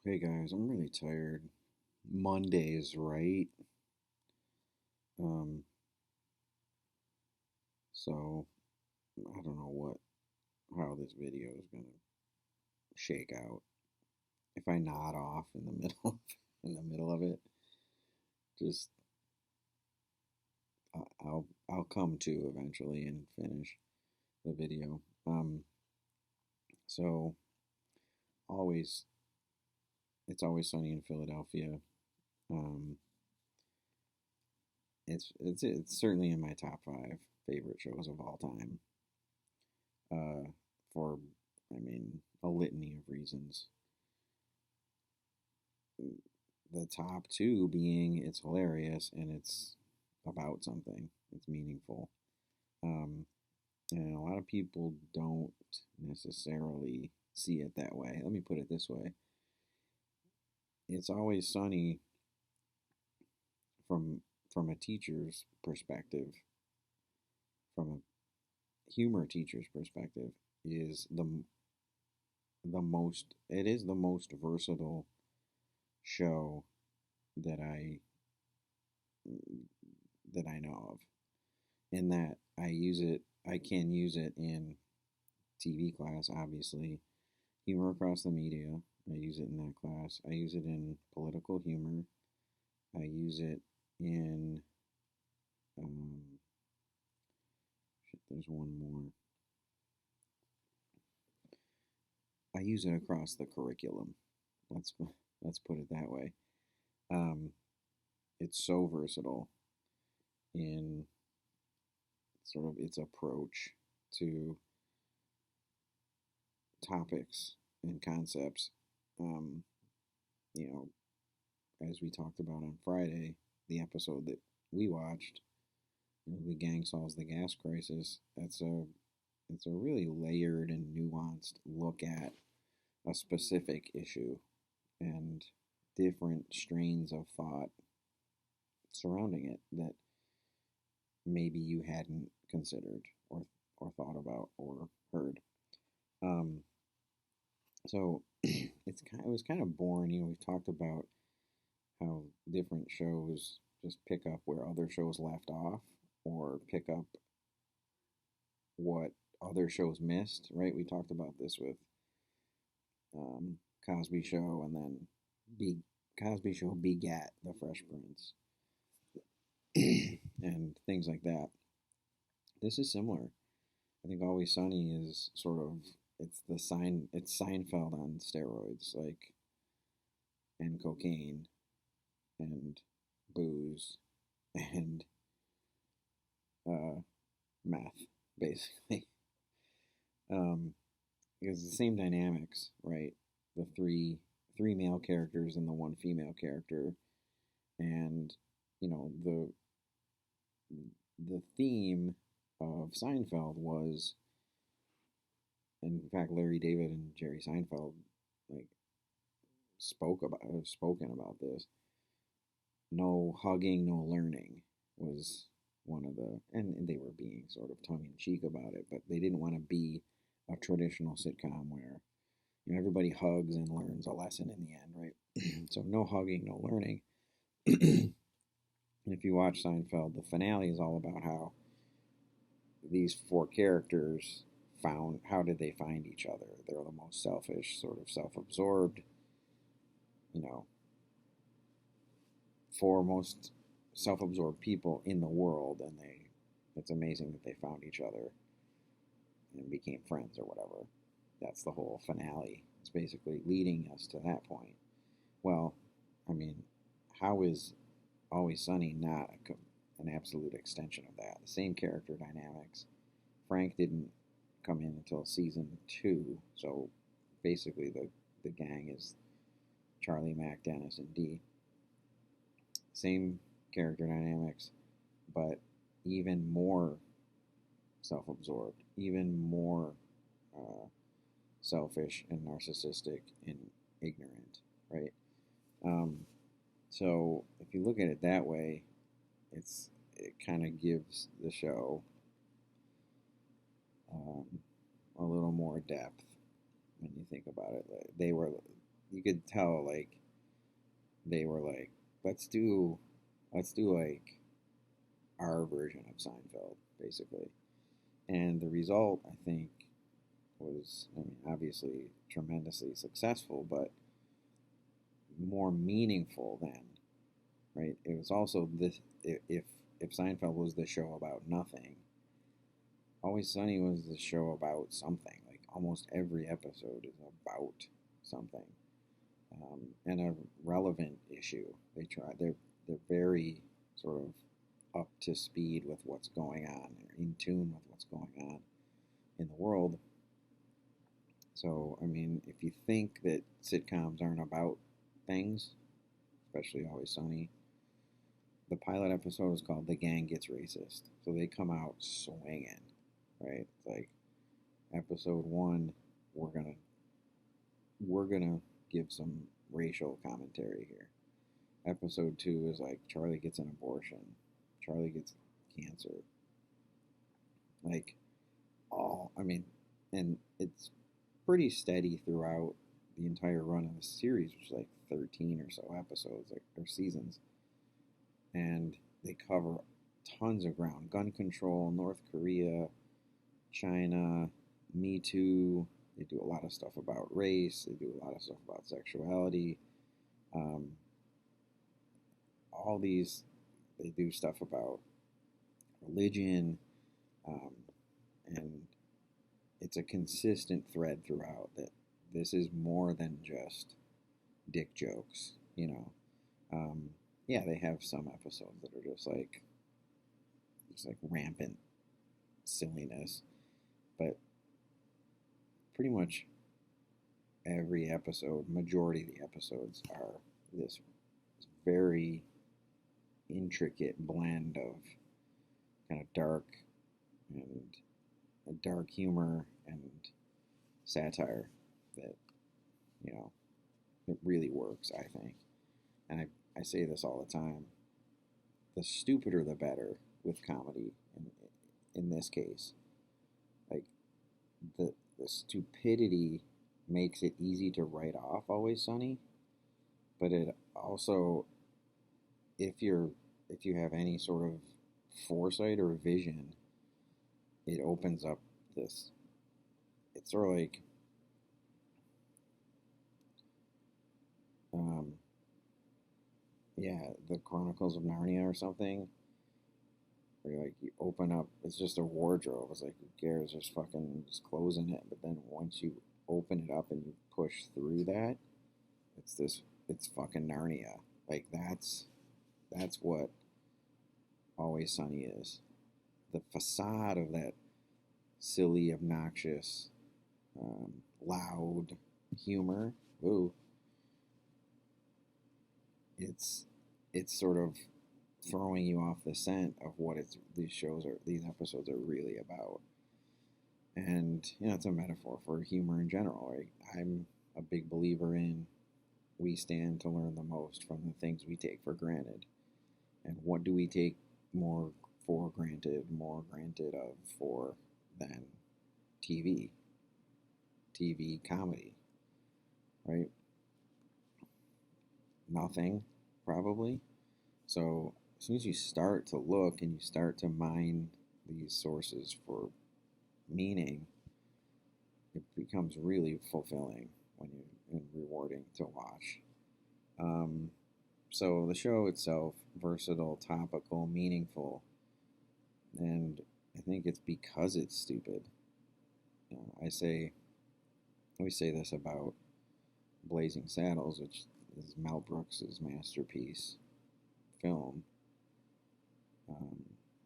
Hey guys, I'm really tired. Mondays, right? Um, so I don't know how this video is gonna shake out. If I nod off in the middle in the middle of it, just I'll come to eventually and finish the video. So always it's always sunny in Philadelphia. Um, it's certainly in my top five favorite shows of all time. For a litany of reasons. The top two being it's hilarious and it's about something. It's meaningful. Um, and a lot of people don't necessarily see it that way. Let me put it this way: It's Always Sunny from a teacher's perspective, from a humor teacher's perspective, is the most. It is the most versatile show that I know of. In that I can use it in TV class, obviously. Humor across the media, I use it in that class. I use it in political humor. I use it in, um, there's one more. I use it across the curriculum. Let's let's put it that way. Um, it's so versatile in sort of its approach to topics and concepts. Um, you know, as we talked about on Friday, the episode that we watched, the gang solves the gas crisis. It's a really layered and nuanced look at a specific issue and different strains of thought surrounding it that maybe you hadn't considered thought about or heard. Um, so it was kind of boring. We've talked about how different shows just pick up where other shows left off or pick up what other shows missed, right? We talked about this with Cosby Show, and then Be- Cosby Show begat The Fresh Prince and things like that. This is similar. I think Always Sunny is sort of it's Seinfeld on steroids, like, and cocaine and booze and uh, meth, basically. Um, because the same dynamics, right? The three male characters and the one female character, and the theme of Seinfeld was, in fact, Larry David and Jerry Seinfeld like have spoken about this. No hugging, no learning was one of and they were being sort of tongue in cheek about it, but they didn't want to be a traditional sitcom where everybody hugs and learns a lesson in the end, right? So no hugging, no learning. And if you watch Seinfeld, the finale is all about how these four characters found how did they find each other. They're the most selfish, sort of self-absorbed, you know, four most self-absorbed people in the world, and it's amazing that they found each other and became friends or whatever. That's the whole finale. It's basically leading us to that point. Well, I mean, how is Always Sunny not an absolute extension of that? The same character dynamics. Frank didn't come in until season 2, so basically the gang is Charlie, Mac, Dennis, and Dee. Same character dynamics, but even more self-absorbed, even more uh, selfish and narcissistic and ignorant, right? Um, so if you look at it that way, it kind of gives the show um, a little more depth when you think about it. They were you could tell like they were like, let's do like our version of Seinfeld, basically. And the result, I think, was, I mean, obviously tremendously successful, but more meaningful than, right? It was also this, if Seinfeld was the show about nothing, Always Sunny was the show about something. Like almost every episode is about something, and a relevant issue. They're very sort of up to speed with what's going on, or in tune with what's going on in the world. So, I mean, if you think that sitcoms aren't about things, especially Always Sunny, the pilot episode is called "The Gang Gets Racist." So they come out swinging, right? It's like episode one, we're gonna we're gonna give some racial commentary here. Episode two is like Charlie gets an abortion, Charlie gets cancer, like all. I mean, and it's pretty steady throughout the entire run of the series, which is like 13 or so episodes, like, or seasons, and they cover tons of ground: gun control, North Korea, China, Me Too. They do a lot of stuff about race. They do a lot of stuff about sexuality. Um, all these, they do stuff about religion, um, and it's a consistent thread throughout that this is more than just dick jokes. Um, yeah, they have some episodes that are just like rampant silliness, but pretty much every episode, majority of the episodes are this very intricate blend of kind of and dark humor and satire that, you know, it really works, I think. And I say this all the time: the stupider the better with comedy in this case. Like the stupidity makes it easy to write off Always Sunny, but it also, if you have any sort of foresight or vision, it opens up this. It's sort of like, um, yeah, the Chronicles of Narnia or something, where you open up, it's just a wardrobe. It's like, who cares? Just fucking just closing it. But then once you open it up and you push through that, it's fucking Narnia. Like that's what Always Sunny is. The facade of that silly, obnoxious, loud humor. Ooh, it's it's sort of throwing you off the scent of what these episodes are really about. And it's a metaphor for humor in general. Right? I'm a big believer in we stand to learn the most from the things we take for granted. And what do we take more more granted of for than TV, TV comedy, right? Nothing, probably. So as soon as you start to look and you start to mine these sources for meaning, it becomes really fulfilling when you and rewarding to watch. Um, so the show itself, versatile, topical, meaningful, and I think it's because it's stupid. I always say this about Blazing Saddles, which is Mel Brooks's masterpiece film. Um,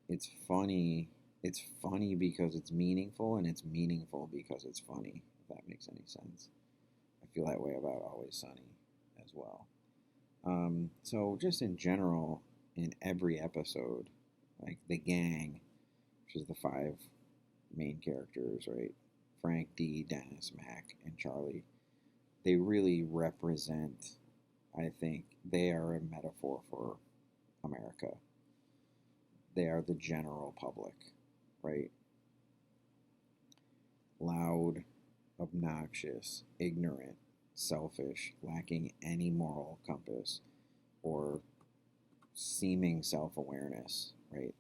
it's funny. It's funny because it's meaningful, and it's meaningful because it's funny. If that makes any sense. I feel that way about Always Sunny as well. So just in general, in every episode, like the gang, which is the five main characters, right? Frank, Dee, Dennis, Mac, and Charlie. They really represent, I think, they are a metaphor for America. They are the general public, right? Loud, obnoxious, ignorant, selfish, lacking any moral compass or seeming self-awareness, right?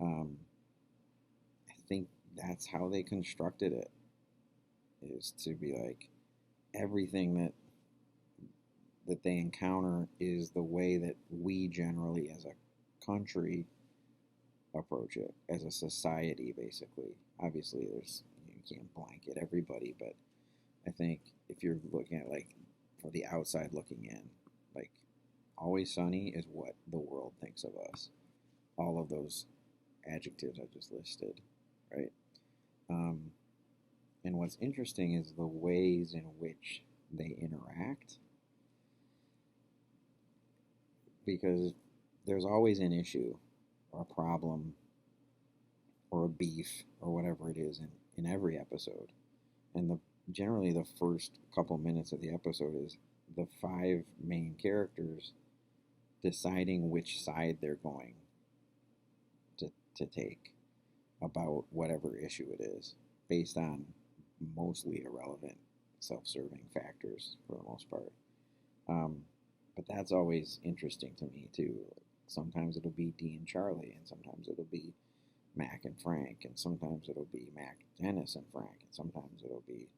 I think that's how they constructed it, is to be like everything that they encounter is the way that we generally as a country approach it, as a society, basically. Obviously you can't blanket everybody, but I think if you're looking at, like, for the outside looking in, like, Always Sunny is what the world thinks of us. All of those adjectives I just listed, right? Um, and what's interesting is the ways in which they interact, because there's always an issue or a problem or a beef or whatever it is in every episode. And generally the first couple minutes of the episode is the five main characters deciding which side they're going to take about whatever issue it is, based on mostly irrelevant, self-serving factors for the most part. But that's always interesting to me too. Sometimes it'll be Dee and Charlie, and sometimes it'll be Mac and Frank, and sometimes it'll be Mac, Dennis, and Frank, and sometimes it'll be,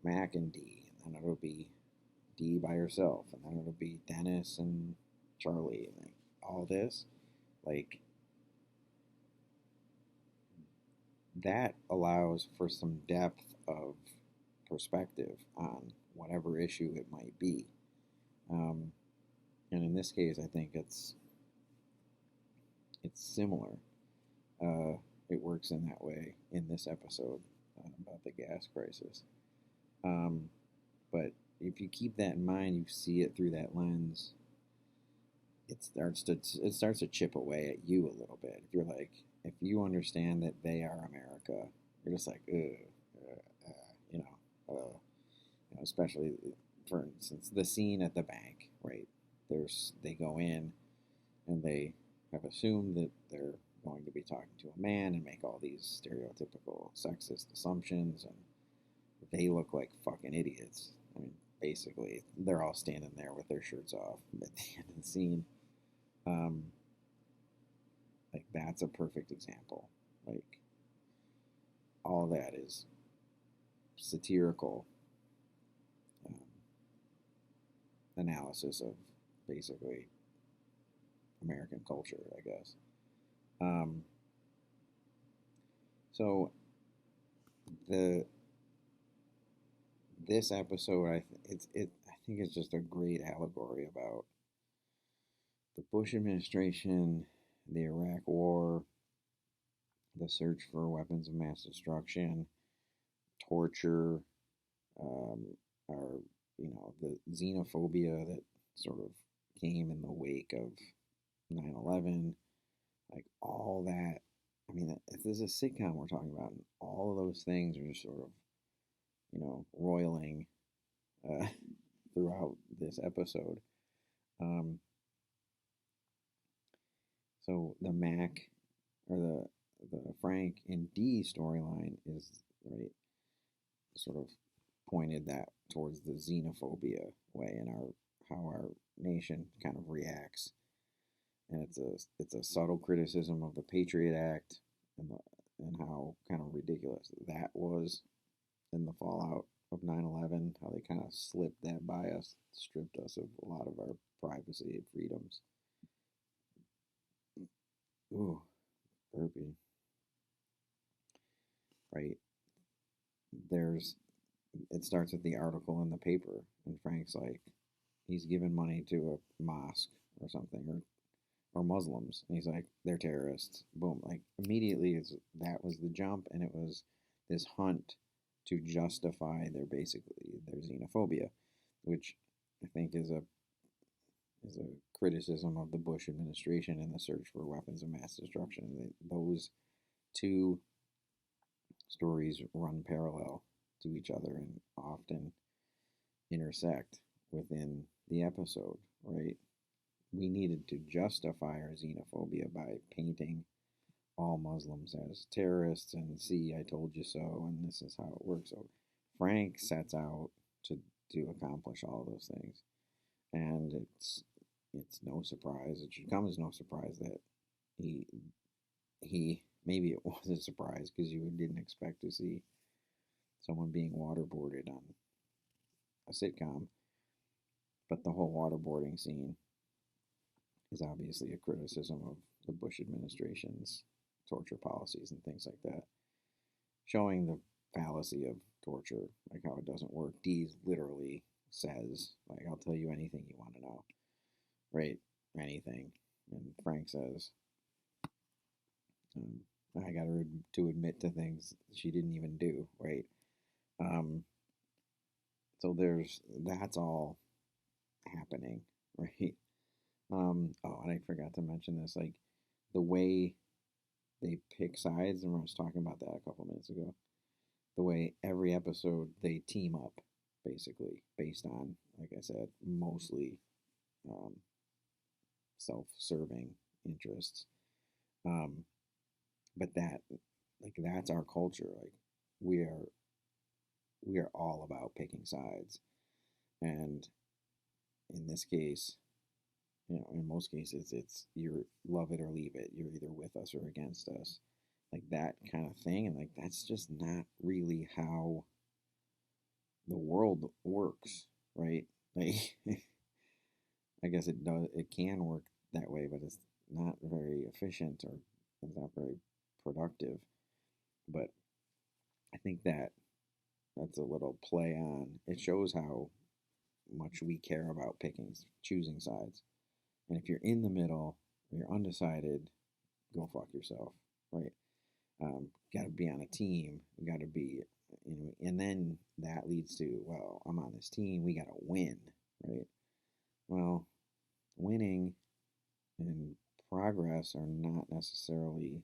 Mac and Dee, and then it'll be Dee by herself, and then it'll be Dennis and Charlie, and like all this, like, that allows for some depth of perspective on whatever issue it might be. And in this case, I think it's similar. It works in that way in this episode about the gas crisis. But if you keep that in mind, you see it through that lens, it starts to chip away at you a little bit. If you understand that they are America, you're just like, you know, especially, for instance, the scene at the bank, right? They go in and they have assumed that they're going to be talking to a man and make all these stereotypical sexist assumptions, and they look like fucking idiots. I mean, basically, they're all standing there with their shirts off at the end of the scene. Like, that's a perfect example. Like, all that is satirical analysis of basically American culture, I guess. So this episode, I think it's just a great allegory about the Bush administration, the Iraq War, the search for weapons of mass destruction, torture, or the xenophobia that sort of came in the wake of 9/11, like all that. I mean, if this is a sitcom we're talking about, and all of those things are just sort of, roiling uh, throughout this episode. So the Mac, or the Frank and Dee storyline is, right, sort of pointed that towards the xenophobia way, and how our nation kind of reacts, and it's a subtle criticism of the Patriot Act, and how kind of ridiculous that was in the fallout of 9/11, how they kind of slipped that by us, stripped us of a lot of our privacy and freedoms. Ooh, burpee. Right. It starts with the article in the paper, and Frank's like, he's giving money to a mosque or something, or Muslims, and he's like, they're terrorists. Boom. Like, immediately, that was the jump, and it was this hunt to justify their xenophobia, which I think is a criticism of the Bush administration and the search for weapons of mass destruction. Those two stories run parallel to each other and often intersect within the episode, right? We needed to justify our xenophobia by painting all Muslims as terrorists, and see, I told you so, and this is how it works. So Frank sets out to to accomplish all of those things. And it's no surprise. It should come as no surprise that he he maybe it was a surprise because you didn't expect to see someone being waterboarded on a sitcom, but the whole waterboarding scene is obviously a criticism of the Bush administration's torture policies and things like that, showing the fallacy of torture, like how it doesn't work. Dees literally says, like, I'll tell you anything you want to know, right? Anything. And Frank says, um, I got her to admit to things she didn't even do, right? Um, so that's all happening, right? Oh, and I forgot to mention this, like the way they pick sides, and I was talking about that a couple minutes ago. The way every episode they team up, basically based on, like I said, mostly um, self-serving interests. Um, but that's our culture. Like we are we are all about picking sides, and in this case, in most cases, it's you love it or leave it. You're either with us or against us, like that kind of thing. And like that's just not really how the world works, right? Like, I guess it does. It can work that way, but it's not very efficient or it's not very productive. But I think that's a little play on. It shows how much we care about choosing sides. And if you're in the middle, or you're undecided, go fuck yourself, right? Got to be on a team. Got to be, and then that leads to, well, I'm on this team. We got to win, right? Well, winning and progress are not necessarily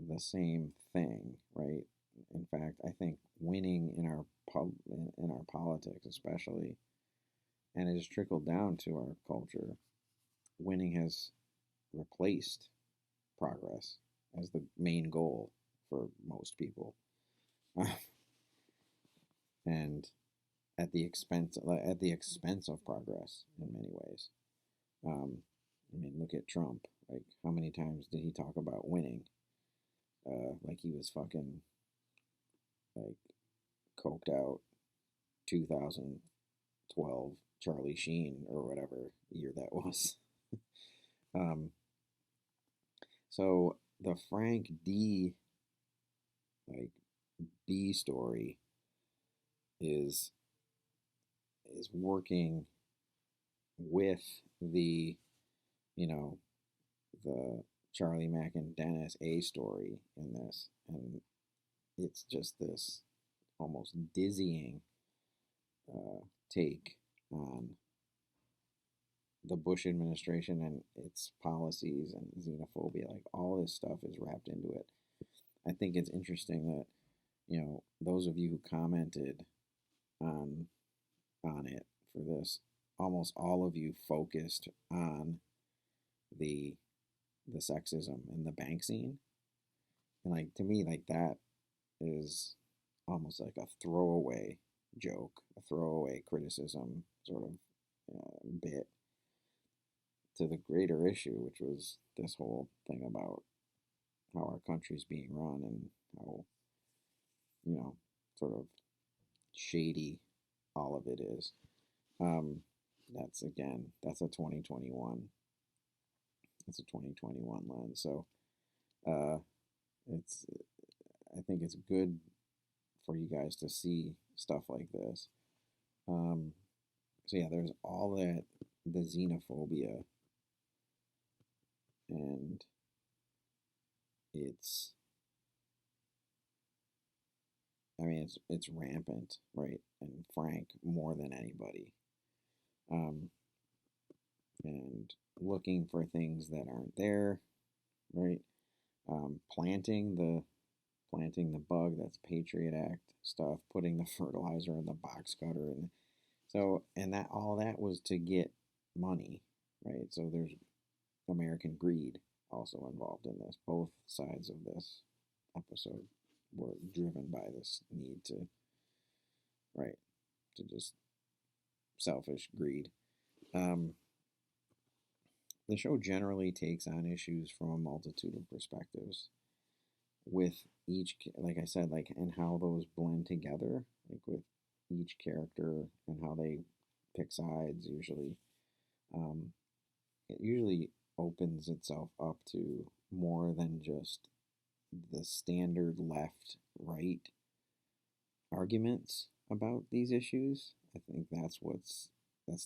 the same thing, right? In fact, I think winning in our politics, especially, and it has trickled down to our culture. Winning has replaced progress as the main goal for most people, and at the expense of progress in many ways. Um, I mean, look at Trump. Like, how many times did he talk about winning? Like he was fucking like coked out 2012 Charlie Sheen or whatever year that was. um, so the Frank D like B story is working with the you know the Charlie Mack and Dennis A story in this, and it's just this almost dizzying take on the Bush administration and its policies and xenophobia. Like all this stuff is wrapped into it. I think it's interesting that those of you who commented on it for this, almost all of you focused on the sexism in the bank scene, and like to me, like that is almost like a throwaway joke, a throwaway criticism sort of bit to the greater issue, which was this whole thing about how our country's being run and how, sort of shady all of it is. Um, that's a 2021. It's a 2021 lens. So, uh, it's, I think it's good for you guys to see stuff like this. So yeah, there's all the xenophobia, and it's, I mean, it's rampant, right? And Frank more than anybody, um, and looking for things that aren't there, right? Planting the bug, that's Patriot Act stuff, putting the fertilizer in the box cutter, and so and that all that was to get money, right? So there's American greed also involved in this. Both sides of this episode were driven by this need to, right? to just selfish greed. Um, the show generally takes on issues from a multitude of perspectives, with each, like I said, like, and how those blend together, like with each character and how they pick sides. Usually, um, it usually opens itself up to more than just the standard left right arguments about these issues. I think that's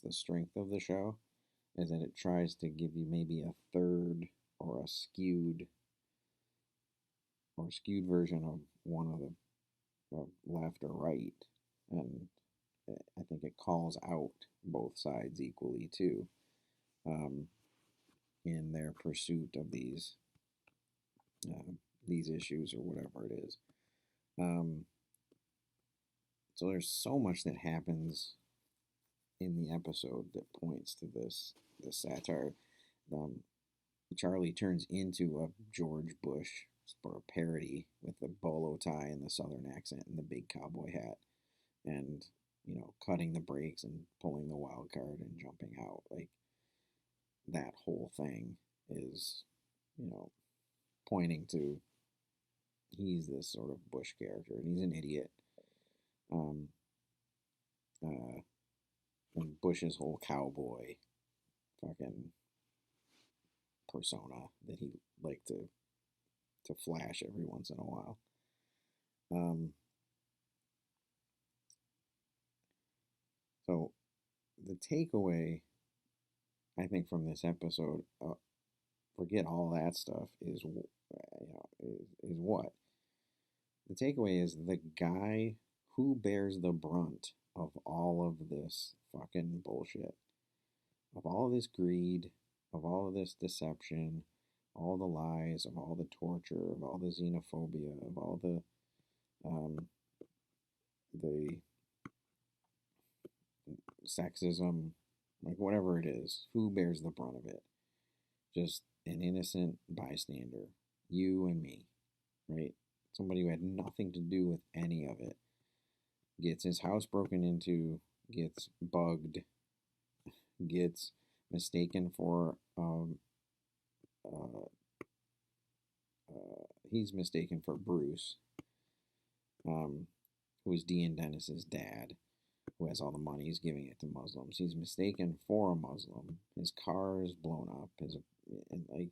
the strength of the show, is that it tries to give you maybe a third or a skewed version of one of the left or right, and I think it calls out both sides equally too, um, in their pursuit of uh, these issues or whatever it is. Um, so there's so much that happens in the episode that points to this satire. Um, Charlie turns into a George Bush sort of parody with the bolo tie and the southern accent and the big cowboy hat, and cutting the brakes and pulling the wild card and jumping out. Like, that whole thing is, you know, pointing to he's this sort of Bush character and he's an idiot. Um, uh, and Bush's whole cowboy fucking persona that he liked to flash every once in a while. Um, so the takeaway, I think, from this episode, forget all that stuff, is what the takeaway is: the guy who bears the brunt of all of this fucking bullshit, of all this greed, of all of this deception, all the lies, of all the torture, of all the xenophobia, of all um, the sexism, like whatever it is, who bears the brunt of it? Just an innocent bystander, you and me, right? Somebody who had nothing to do with any of it gets his house broken into, gets bugged, gets mistaken for uh, he's mistaken for Bruce, who is Dean Dennis's dad, who has all the money. He's giving it to Muslims. He's mistaken for a Muslim. His car is blown up. And like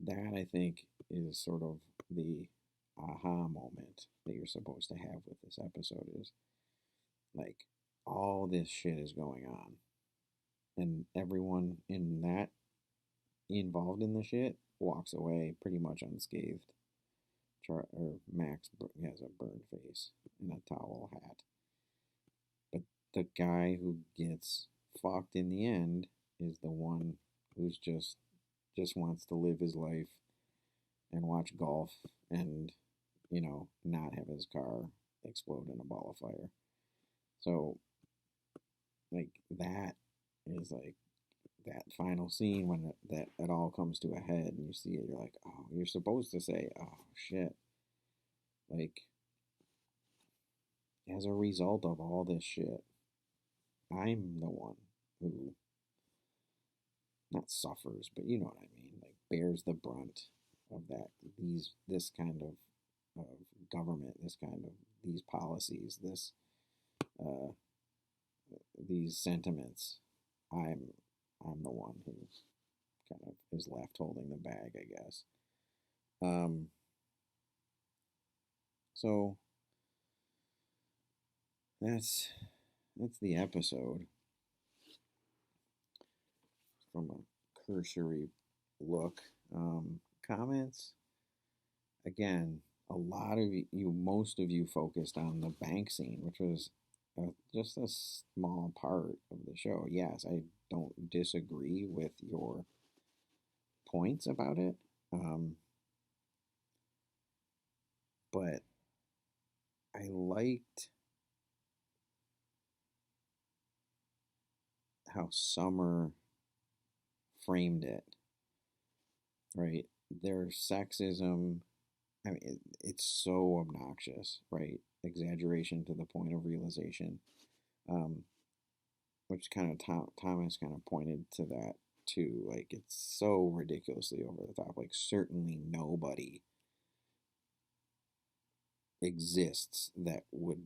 that, I think, is sort of the aha moment that you're supposed to have with this episode. Is like, all this shit is going on, and everyone in that involved in the shit walks away pretty much unscathed. Or Max has a burned face and a towel hat, but the guy who gets fucked in the end is the one who's just wants to live his life and watch golf and not have his car explode in a ball of fire. So, like, that is like that final scene when that it all comes to a head and you see it, you're like, oh, you're supposed to say, oh shit, like, as a result of all this shit, I'm the one who not suffers, but you know what I mean, like, bears the brunt of this kind of government, this kind of these policies, uh, these sentiments. I'm I'm the one who kind of is left holding the bag, I guess. Um, so that's the episode from a cursory look. Comments, again, a lot of you, most of you, focused on the bank scene, which was just a small part of the show. Yes, I don't disagree with your points about it, but I liked how Summer framed it, right? Their sexism, I mean, it's so obnoxious, right? Exaggeration to the point of realization. Um, which kind of Thomas kind of pointed to that too. Like it's so ridiculously over the top. Like certainly nobody exists that would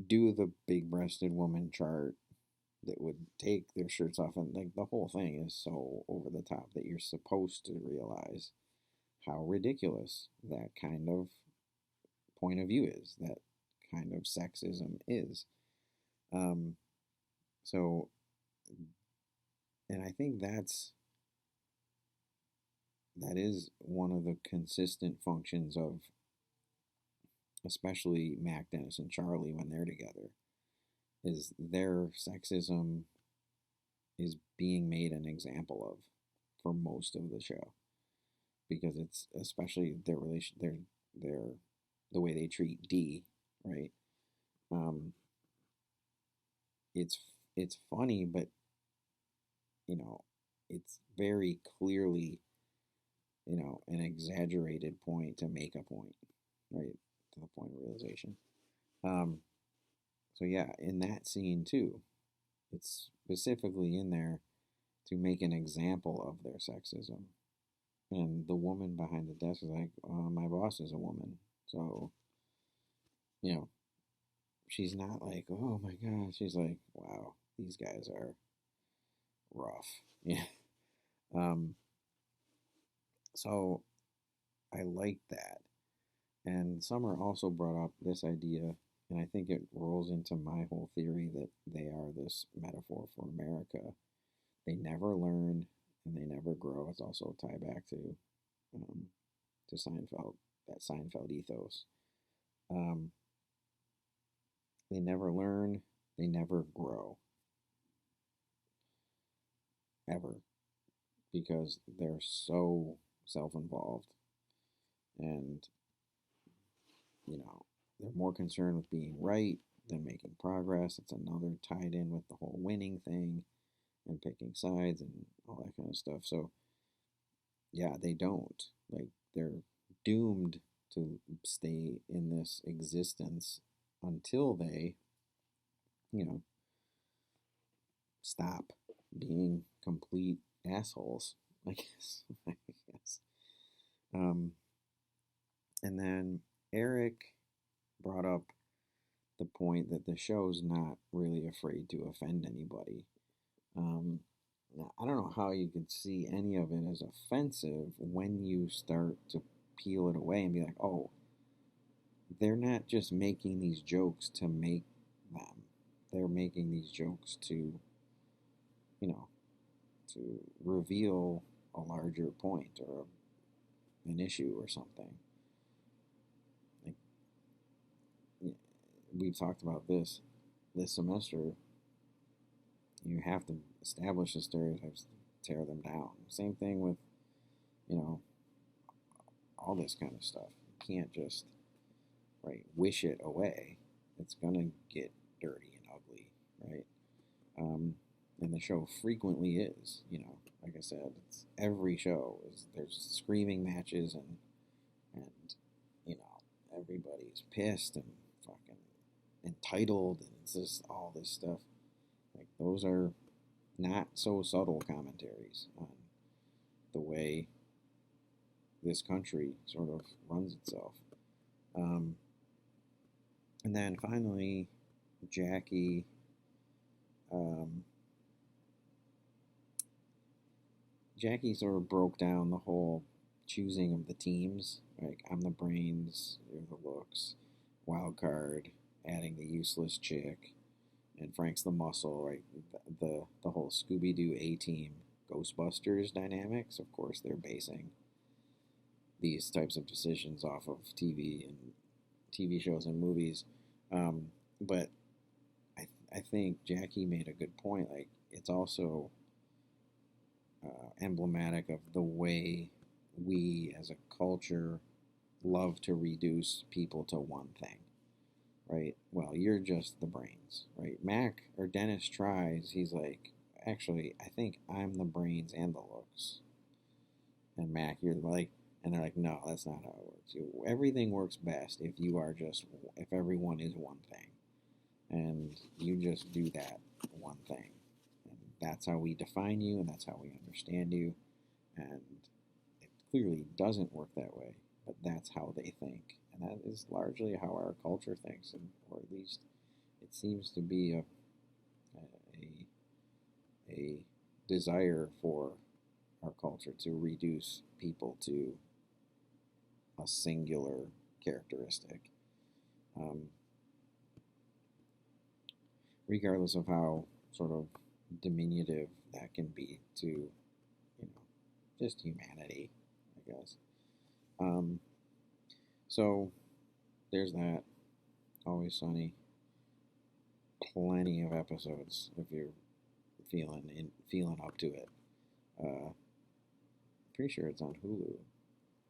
do the big-breasted woman chart, that would take their shirts off, and like the whole thing is so over the top that you're supposed to realize how ridiculous that kind of point of view is, that kind of sexism is. Um, so, and I think that is one of the consistent functions of especially Mac, Dennis, and Charlie when they're together, is their sexism is being made an example of for most of the show, because it's especially their the way they treat D, right? Um, it's it's funny, but you know, it's very clearly, an exaggerated point to make a point, right? To the point of realization. Um, so yeah, in that scene too, it's specifically in there to make an example of their sexism. And the woman behind the desk is like, my boss is a woman. So, you know, she's not like, oh my God. She's like, wow, these guys are rough. Yeah. Um, so I like that. And Summer also brought up this idea, and I think it rolls into my whole theory that they are this metaphor for America. They never learn and they never grow. It's also a tie back um, to Seinfeld, that Seinfeld ethos. Um, they never learn, they never grow, ever, because they're so self involved, and, you know, they're more concerned with being right than making progress. It's another tied in with the whole winning thing and picking sides and all that kind of stuff. So, yeah, they don't. Like, they're doomed to stay in this existence until they, you know, stop being complete assholes, I guess. I guess. Um, and then Eric brought up the point that the show's not really afraid to offend anybody. Um, now, I don't know how you could see any of it as offensive when you start to peel it away and be like, oh, they're not just making these jokes to make them. They're making these jokes to, you know, to reveal a larger point or an issue or something. Like, we've talked about this semester. You have to establish the stereotypes, tear them down. Same thing with, you know, all this kind of stuff. You can't just, right, wish it away. It's gonna get dirty and ugly, right? Um, and the show frequently is, like I said, it's every show is there's screaming matches and everybody's pissed and fucking entitled and it's just all this stuff. Like those are not so subtle commentaries on the way this country sort of runs itself. Um, and then finally, Jackie. Um, Jackie sort of broke down the whole choosing of the teams. Like I'm the brains, you're the looks, wild card, adding the useless chick, and Frank's the muscle. Right, the whole Scooby Doo A Team Ghostbusters dynamics. Of course, they're basing these types of decisions off of TV and TV shows and movies. But I think Jackie made a good point. Like it's also emblematic of the way we as a culture love to reduce people to one thing, right? Well, you're just the brains, right? Mac or Dennis tries, he's like, actually, I think I'm the brains and the looks. And Mac, you're like, and they're like, no, that's not how it works. Everything works best if you are just, if everyone is one thing. and you just do that one thing. And that's how we define you, and that's how we understand you. And it clearly doesn't work that way, but that's how they think. And that is largely how our culture thinks, and, or at least it seems to be a desire for our culture to reduce people to a singular characteristic. Um, Regardless of how sort of diminutive that can be to, just humanity, I guess. Um, so there's that. Always Sunny. Plenty of episodes if you're feeling up to it. Pretty sure it's on Hulu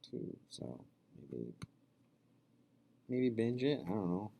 too, so maybe binge it. I don't know.